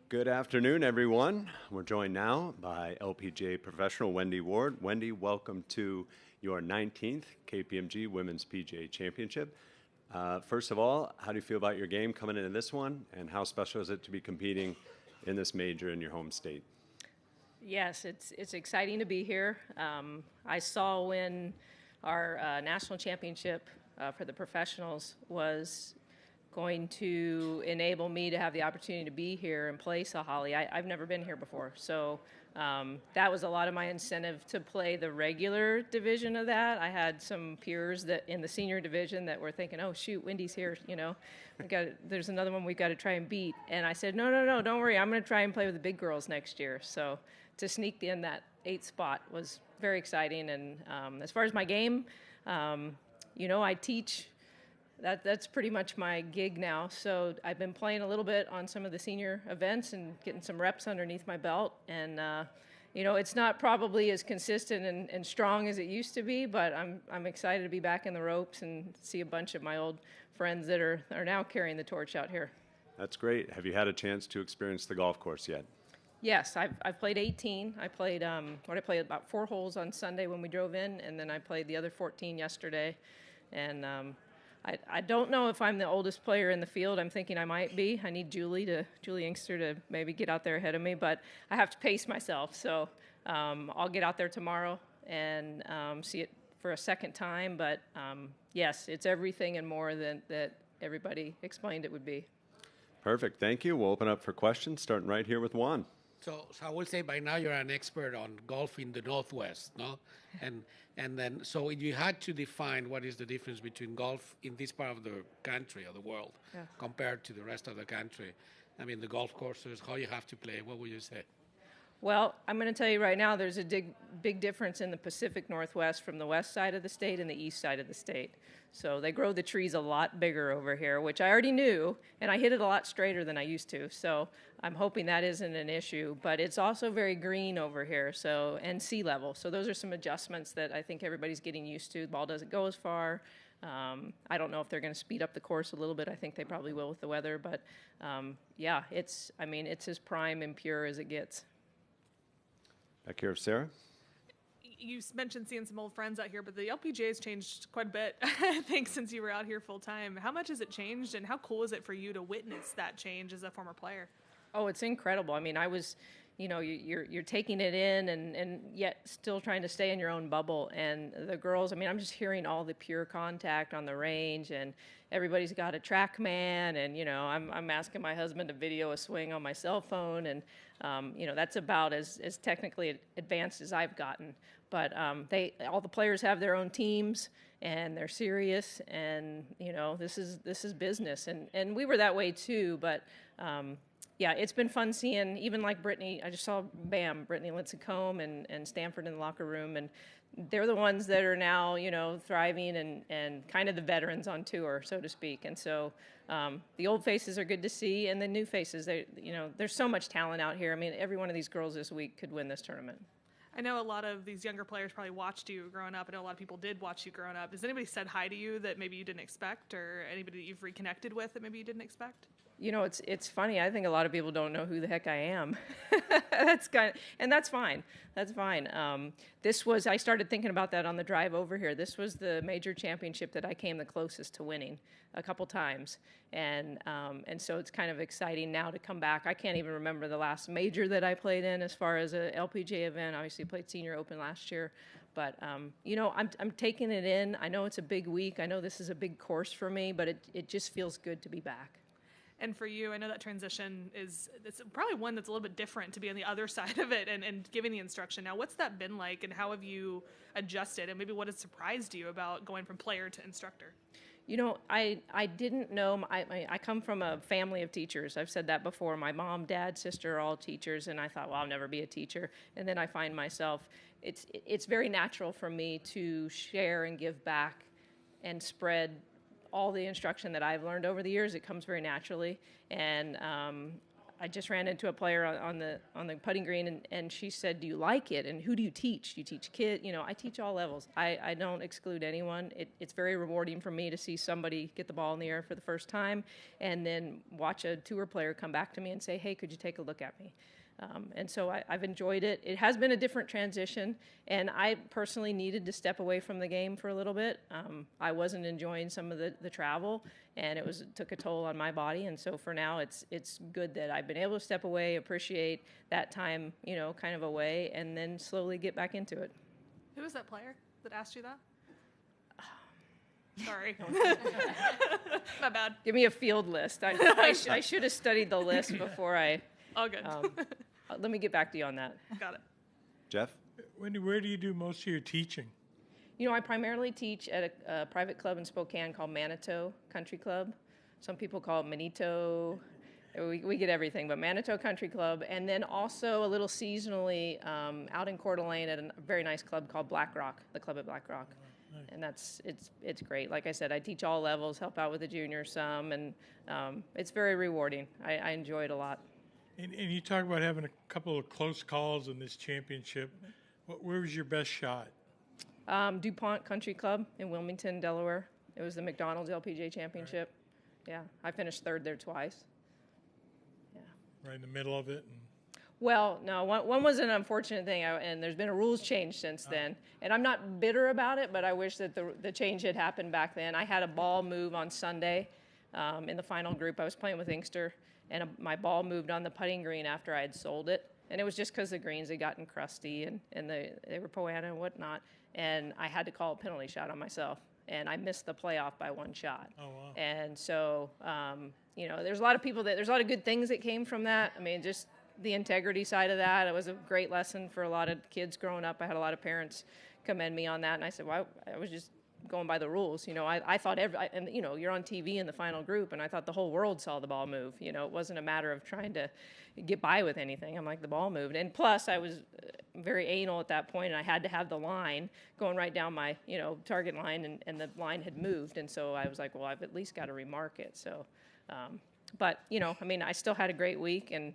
Good afternoon, everyone. We're joined now by LPGA professional Wendy Ward. Wendy, welcome to your 19th KPMG Women's PGA Championship. First of all, how do you feel about your game coming into this one, and how special is it to be competing in this major in your home state? Yes, it's exciting to be here. I saw when our national championship for the professionals was going to enable me to have the opportunity to be here and play Sahali. I've never been here before, so that was a lot of my incentive to play the regular division of that. I had some peers that in the senior division that were thinking, oh shoot, Wendy's here, you know, there's another one we've got to try and beat. And I said, no, don't worry, I'm going to try and play with the big girls next year. So to sneak in that 8th spot was very exciting. And as far as my game, you know, I teach. That's pretty much my gig now. So I've been playing a little bit on some of the senior events and getting some reps underneath my belt. And you know, it's not probably as consistent and strong as it used to be, but I'm excited to be back in the ropes and see a bunch of my old friends that are now carrying the torch out here. That's great. Have you had a chance to experience the golf course yet? Yes, I've played 18. I played I played about 4 holes on Sunday when we drove in, and then I played the other 14 yesterday. And I don't know if I'm the oldest player in the field. I'm thinking I might be. I need Julie Inkster to maybe get out there ahead of me, but I have to pace myself. So I'll get out there tomorrow and see it for a second time. But yes, it's everything and more than that everybody explained it would be. Perfect. Thank you. We'll open up for questions, starting right here with Juan. So I will say by now you're an expert on golf in the Northwest, no? And then, so if you had to define what is the difference between golf in this part of the country or the world compared to the rest of the country, I mean, the golf courses, how you have to play, what would you say? Well, I'm going to tell you right now, there's a big difference in the Pacific Northwest from the west side of the state and the east side of the state. So they grow the trees a lot bigger over here, which I already knew, and I hit it a lot straighter than I used to. So I'm hoping that isn't an issue. But it's also very green over here, so and sea level. So those are some adjustments that I think everybody's getting used to. The ball doesn't go as far. I don't know if they're going to speed up the course a little bit. I think they probably will with the weather. But yeah, it's as prime and pure as it gets. Back here, Sarah. You mentioned seeing some old friends out here, but the LPGA has changed quite a bit, I think, since you were out here full time. How much has it changed, and how cool is it for you to witness that change as a former player? Oh, it's incredible. I mean, I was, you know, you're taking it in and yet still trying to stay in your own bubble. And the girls, I mean, I'm just hearing all the pure contact on the range, and everybody's got a TrackMan, and, you know, I'm asking my husband to video a swing on my cell phone, and, you know, that's about as technically advanced as I've gotten. But all the players have their own teams, and they're serious, and, you know, this is business. And we were that way too, but yeah, it's been fun seeing, even like Brittany. I just saw Brittany Lincecum and Stanford in the locker room, and they're the ones that are now, you know, thriving and kind of the veterans on tour, so to speak. And so the old faces are good to see, and the new faces, you know, there's so much talent out here. I mean, every one of these girls this week could win this tournament. I know a lot of these younger players probably watched you growing up. I know a lot of people did watch you growing up. Has anybody said hi to you that maybe you didn't expect, or anybody that you've reconnected with that maybe you didn't expect? You know, it's funny. I think a lot of people don't know who the heck I am. That's fine. That's fine. I started thinking about that on the drive over here. This was the major championship that I came the closest to winning a couple times, and so it's kind of exciting now to come back. I can't even remember the last major that I played in as far as a LPGA event. Obviously, played Senior Open last year, but you know, I'm taking it in. I know it's a big week. I know this is a big course for me, but it just feels good to be back. And for you, I know that transition it's probably one that's a little bit different to be on the other side of it and giving the instruction. Now, what's that been like, and how have you adjusted, and maybe what has surprised you about going from player to instructor? You know, I didn't know. I come from a family of teachers. I've said that before. My mom, dad, sister are all teachers, and I thought, well, I'll never be a teacher. And then I find myself, it's very natural for me to share and give back and spread all the instruction that I've learned over the years. It comes very naturally, and I just ran into a player on the putting green, and she said, "Do you like it? And who do you teach? Do you teach kids?" I teach all levels. I don't exclude anyone. It's very rewarding for me to see somebody get the ball in the air for the first time, and then watch a tour player come back to me and say, "Hey, could you take a look at me?" And so I've enjoyed it. It has been a different transition, and I personally needed to step away from the game for a little bit. I wasn't enjoying some of the travel, and it took a toll on my body. And so for now, it's good that I've been able to step away, appreciate that time, kind of away, and then slowly get back into it. Who was that player that asked you that? Sorry. My bad. Give me a field list. I should have studied the list before I... All good. Let me get back to you on that. Got it. Jeff? Wendy, where do you do most of your teaching? I primarily teach at a private club in Spokane called Manitou Country Club. Some people call it Manito. We get everything, but Manitou Country Club. And then also a little seasonally out in Coeur d'Alene at a very nice club called Black Rock, the club at Black Rock. Nice. And it's great. Like I said, I teach all levels, help out with the juniors some, and it's very rewarding. I enjoy it a lot. And you talk about having a couple of close calls in this championship. Where was your best shot? DuPont Country Club in Wilmington, Delaware. It was the McDonald's LPGA Championship. Right. Yeah, I finished third there twice. Yeah. Right in the middle of it? Well, no, one was an unfortunate thing, and there's been a rules change since then. And I'm not bitter about it, but I wish that the change had happened back then. I had a ball move on Sunday in the final group. I was playing with Inkster, and my ball moved on the putting green after I had sold it. And it was just because the greens had gotten crusty, and they were Poana and whatnot. And I had to call a penalty shot on myself. And I missed the playoff by one shot. Oh, wow. And so, there's a lot of there's a lot of good things that came from that. I mean, just the integrity side of that. It was a great lesson for a lot of kids growing up. I had a lot of parents commend me on that. And I said, well, I was just going by the rules. I thought you're on TV in the final group, and I thought the whole world saw the ball move. It wasn't a matter of trying to get by with anything. I'm like, the ball moved. And plus, I was very anal at that point, and I had to have the line going right down my, target line, and the line had moved. And so I was like, well, I've at least got to remark it. So, but, I still had a great week, and,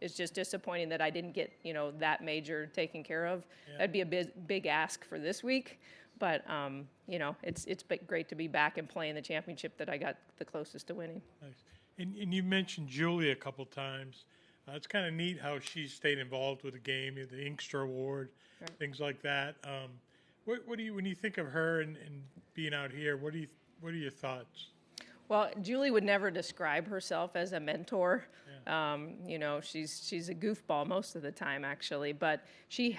it's just disappointing that I didn't get, that major taken care of. Yeah. That'd be a big ask for this week. But, it's great to be back and playing the championship that I got the closest to winning. Nice. And you mentioned Julie a couple times. It's kind of neat how she stayed involved with the game, the Inkster Award, right. Things like that. What do you, when you think of her and being out here, what are your thoughts? Well, Julie would never describe herself as a mentor. Yeah. She's a goofball most of the time, actually, but she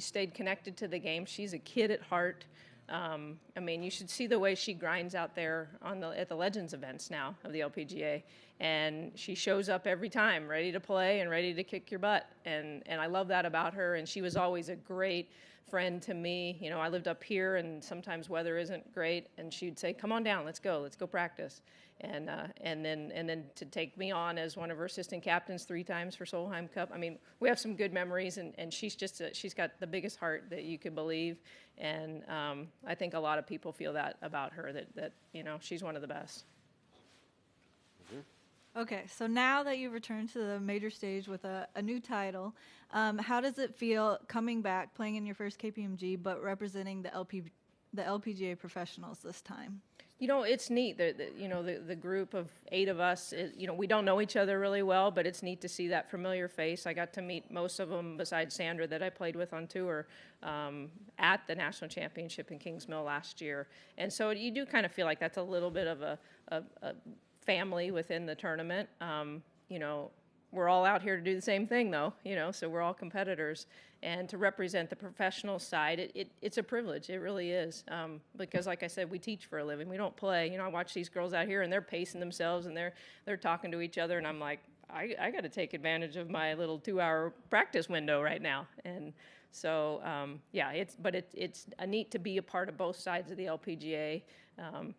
stayed connected to the game. She's a kid at heart. You should see the way she grinds out there at the Legends events now of the LPGA, and she shows up every time, ready to play and ready to kick your butt. And I love that about her. And she was always a great friend to me. I lived up here, and sometimes weather isn't great, and she'd say, "Come on down, let's go practice." And then to take me on as one of her assistant captains 3 times for Solheim Cup. We have some good memories, and she's she's got the biggest heart that you could believe. And I think a lot of people feel that about her, that she's one of the best. Okay, so now that you've returned to the major stage with a new title, how does it feel coming back, playing in your first KPMG, but representing the LPGA professionals this time? It's neat. The group of 8 of us, we don't know each other really well, but it's neat to see that familiar face. I got to meet most of them besides Sandra that I played with on tour at the National Championship in Kings Mill last year. And so you do kind of feel like that's a little bit of a family within the tournament. We're all out here to do the same thing, though, so we're all competitors. And to represent the professional side, it's a privilege. It really is. Because, like I said, we teach for a living. We don't play. I watch these girls out here, and they're pacing themselves, and they're talking to each other, and I'm like, I got to take advantage of my little 2-hour practice window right now. And so, it's a neat to be a part of both sides of the LPGA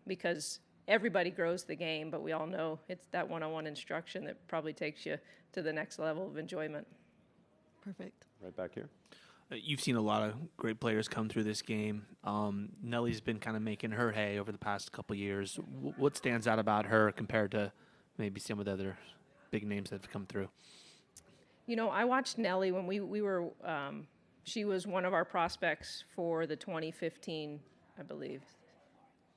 because everybody grows the game, but we all know it's that one-on-one instruction that probably takes you to the next level of enjoyment. Perfect. Right back here. You've seen a lot of great players come through this game. Nellie's been kind of making her hay over the past couple years. What stands out about her compared to maybe some of the other big names that have come through? You know, I watched Nellie when we were, she was one of our prospects for the 2015, I believe.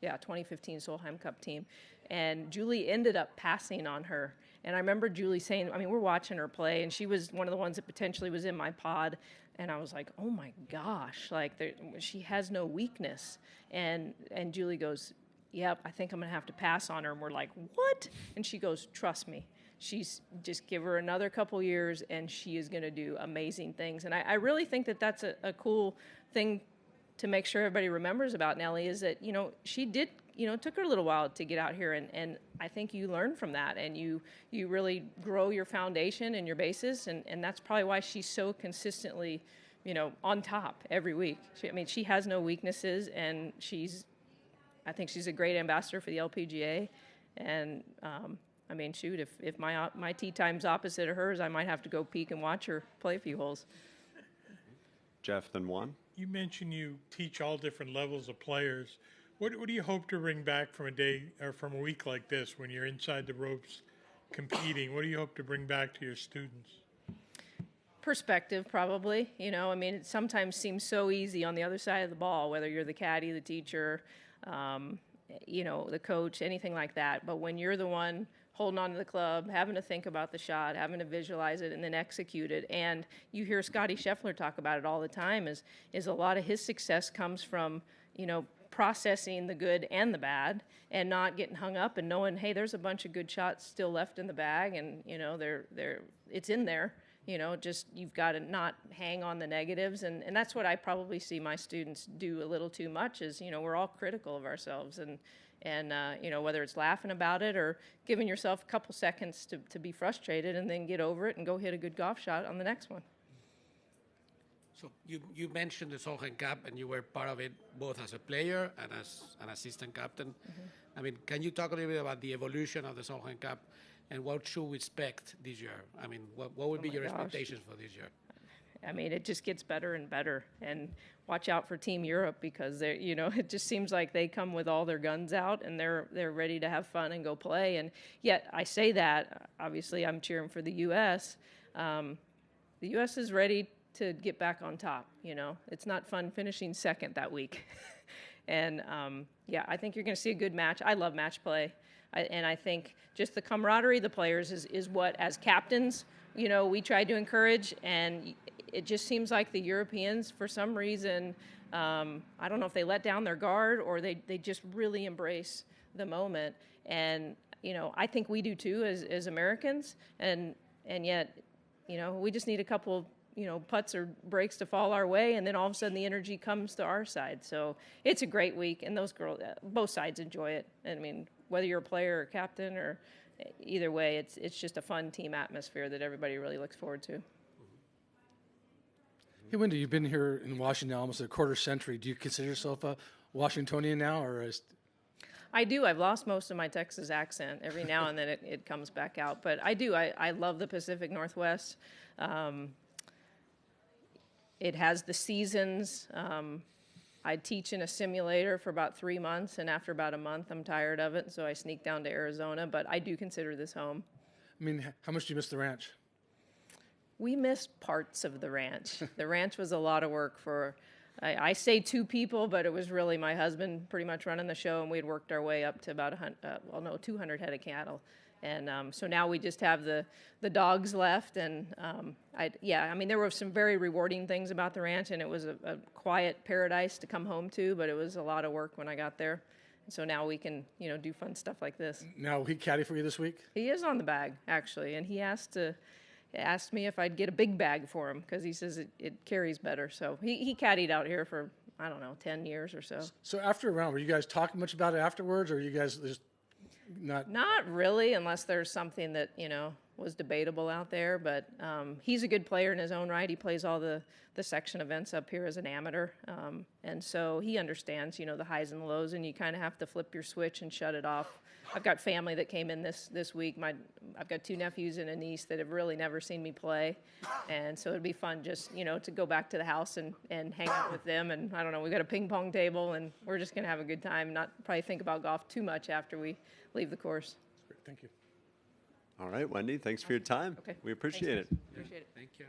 Yeah, 2015 Solheim Cup team. And Julie ended up passing on her. And I remember Julie saying, I mean, we're watching her play, and she was one of the ones that potentially was in my pod. And I was like, oh my gosh, like she has no weakness. And Julie goes, yep, I think I'm going to have to pass on her. And we're like, what? And she goes, trust me. She's just give her another couple years, and she is going to do amazing things. And I really think that that's a cool thing to make sure everybody remembers about Nellie is that, you know, she did, you know, it took her a little while to get out here. And I think you learn from that, and you really grow your foundation and your basis. And that's probably why she's so consistently, you know, on top every week. She has no weaknesses, and I think she's a great ambassador for the LPGA. And, I mean, shoot, if my tee time's opposite of hers, I might have to go peek and watch her play a few holes. Jeff, then Juan. You mentioned you teach all different levels of players. What do you hope to bring back from a day or from a week like this when you're inside the ropes competing? What do you hope to bring back to your students? Perspective, probably. You know, I mean, it sometimes seems so easy on the other side of the ball, whether you're the caddy, the teacher, you know, the coach, anything like that. But when you're the one holding on to the club, having to think about the shot, having to visualize it, and then execute it. And you hear Scotty Scheffler talk about it all the time, is a lot of his success comes from, you know, processing the good and the bad and not getting hung up and knowing, hey, there's a bunch of good shots still left in the bag, and, you know, it's in there. You know, just you've got to not hang on the negatives. And that's what I probably see my students do a little too much is, you know, we're all critical of ourselves. And you know, whether it's laughing about it or giving yourself a couple seconds to be frustrated and then get over it and go hit a good golf shot on the next one. So you mentioned the Solheim Cup, and you were part of it both as a player and as an assistant captain. Mm-hmm. I mean, can you talk a little bit about the evolution of the Solheim Cup and what should we expect this year? I mean, what would be your expectations for this year? I mean, it just gets better and better. And watch out for Team Europe because they're, you know, it just seems like they come with all their guns out and they're ready to have fun and go play. And yet I say that, obviously I'm cheering for the U.S. The U.S. is ready to get back on top, you know. It's not fun finishing second that week. And, yeah, I think you're going to see a good match. I love match play. And I think just the camaraderie of the players is what, as captains, you know, we try to encourage. And it just seems like the Europeans, for some reason, I don't know if they let down their guard or they just really embrace the moment. And, you know, I think we do too as Americans. And yet, you know, we just need a couple, you know, putts or breaks to fall our way, and then all of a sudden the energy comes to our side. So it's a great week, and those girls, both sides enjoy it. I mean, whether you're a player or captain or either way, it's just a fun team atmosphere that everybody really looks forward to. Hey, Wendy, you've been here in Washington almost a quarter century. Do you consider yourself a Washingtonian now, or is... I do. I've lost most of my Texas accent. Every now and then it comes back out. But I do. I love the Pacific Northwest. It has the seasons. I teach in a simulator for about 3 months, and after about a month, I'm tired of it, so I sneak down to Arizona. But I do consider this home. I mean, how much do you miss the ranch? We missed parts of the ranch. The ranch was a lot of work for, I say 2 people, but it was really my husband pretty much running the show, and we had worked our way up to about 200 head of cattle. And so now we just have the dogs left. And I mean, there were some very rewarding things about the ranch, and it was a quiet paradise to come home to, but it was a lot of work when I got there. And so now we can, you know, do fun stuff like this. Now, he caddy for you this week? He is on the bag, actually, and he asked me if I'd get a big bag for him because he says it carries better. So he caddied out here for, I don't know, 10 years or so. So after a round, were you guys talking much about it afterwards, or are you guys just not? Not really, unless there's something that, you know, was debatable out there. But he's a good player in his own right. He plays all the section events up here as an amateur. And so he understands, you know, the highs and the lows, and you kind of have to flip your switch and shut it off. I've got family that came in this week. I've got 2 nephews and a niece that have really never seen me play. And so it'd be fun just, you know, to go back to the house and hang out with them. And I don't know, we've got a ping pong table, and we're just going to have a good time, not probably think about golf too much after we leave the course. Great. Thank you. All right, Wendy, thanks for your time. Okay. We appreciate it. Appreciate it. Thank you.